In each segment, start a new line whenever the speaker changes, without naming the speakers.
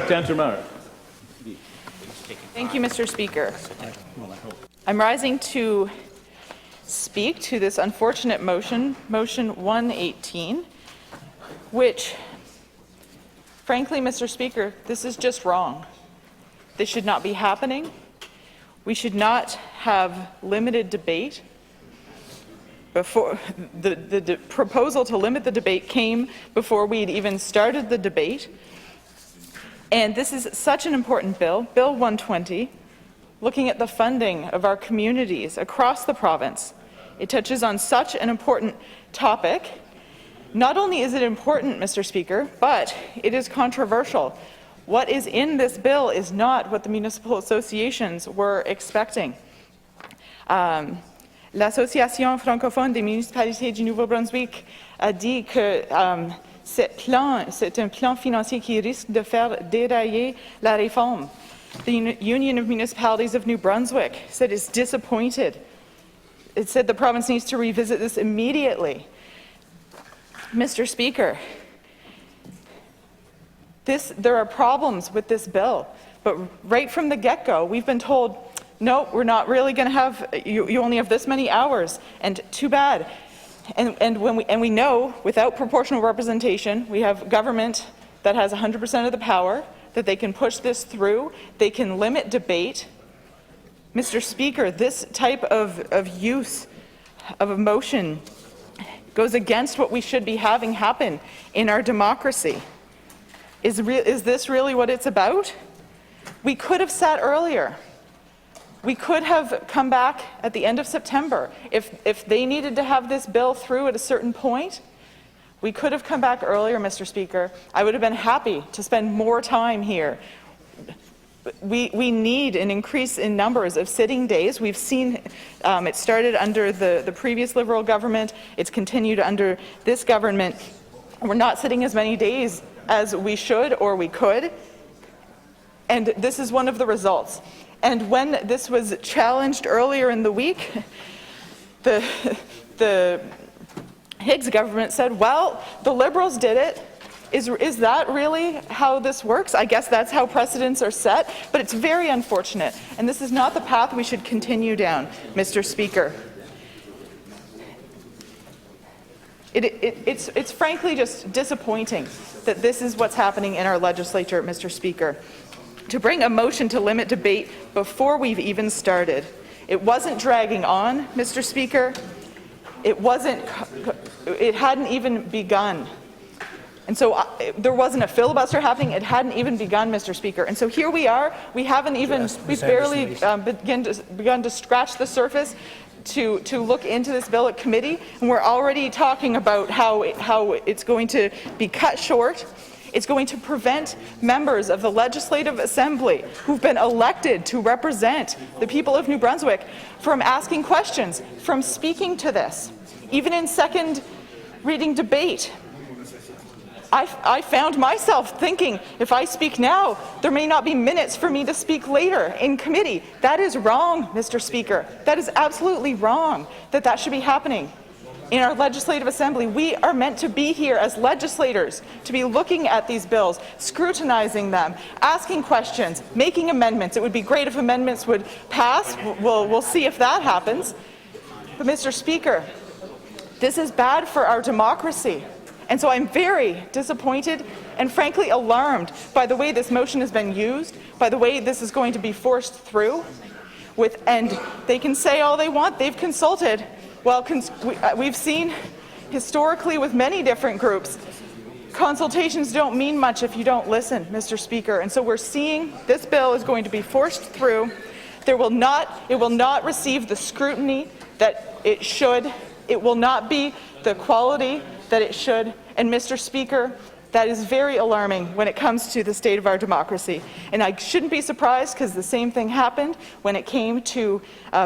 Tantramar.
Thank you, Mr. Speaker. I'm rising to speak to this unfortunate motion, Motion 118, which, frankly, Mr. Speaker, this is just wrong. This should not be happening. We should not have limited debate. Before the proposal to limit the debate came before we'd even started the debate. And this is such an important bill, Bill 120, looking at the funding of our communities across the province. It touches on such an important topic. Not only is it important, Mr. Speaker, but it is controversial. What is in this bill is not what the municipal associations were expecting. L'Association francophone des municipalités du Nouveau-Brunswick a dit que c'est un plan financier qui risque de faire dérailler la réforme. The Union of Municipalities of New Brunswick said it's disappointed. It said the province needs to revisit this immediately. Mr. Speaker, there are problems with this bill, but right from the get-go, we've been told, no, we're not really going to have, you only have this many hours, and too bad. And we know, without proportional representation, we have government that has 100% of the power, that they can push this through, they can limit debate. Mr. Speaker, this type of use of emotion goes against what we should be having happen in our democracy. Is this really what it's about? We could have sat earlier. We could have come back at the end of September. If they needed to have this bill through at a certain point, we could have come back earlier, Mr. Speaker. I would have been happy to spend more time here. We need an increase in numbers of sitting days. We've seen it started under the previous Liberal government. It's continued under this government. We're not sitting as many days as we should or we could. And this is one of the results. And when this was challenged earlier in the week, the Higgs government said, well, the Liberals did it. Is that really how this works? I guess that's how precedents are set, but it's very unfortunate. And this is not the path we should continue down, Mr. Speaker. It's frankly just disappointing that this is what's happening in our legislature, Mr. Speaker. To bring a motion to limit debate before we've even started. It wasn't dragging on, Mr. Speaker. It hadn't even begun. And so there wasn't a filibuster happening. It hadn't even begun, Mr. Speaker. And so here we are. We've barely begun to scratch the surface to look into this bill at committee, and we're already talking about how it's going to be cut short. It's going to prevent members of the Legislative Assembly who've been elected to represent the people of New Brunswick from asking questions, from speaking to this. Even in second reading debate, I found myself thinking, if I speak now, there may not be minutes for me to speak later in committee. That is wrong, Mr. Speaker. That is absolutely wrong that should be happening. In our Legislative Assembly, we are meant to be here as legislators, to be looking at these bills, scrutinizing them, asking questions, making amendments. It would be great if amendments would pass. We'll see if that happens. But, Mr. Speaker, this is bad for our democracy. And so I'm very disappointed and frankly alarmed by the way this motion has been used, by the way this is going to be forced through. And they can say all they want, they've consulted. Well, we've seen historically with many different groups, consultations don't mean much if you don't listen, Mr. Speaker. And so we're seeing this bill is going to be forced through. It will not receive the scrutiny that it should. It will not be the quality that it should. And Mr. Speaker, that is very alarming when it comes to the state of our democracy. And I shouldn't be surprised because the same thing happened when it came to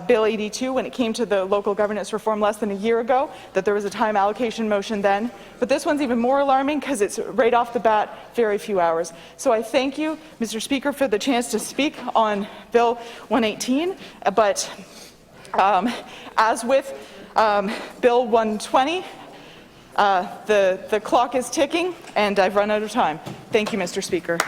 Bill 82, when it came to the local governance reform less than a year ago, that there was a time allocation motion then. But this one's even more alarming because it's right off the bat very few hours. So I thank you, Mr. Speaker, for the chance to speak on Bill 118. But as with Bill 120, The clock is ticking, and I've run out of time. Thank you, Mr. Speaker.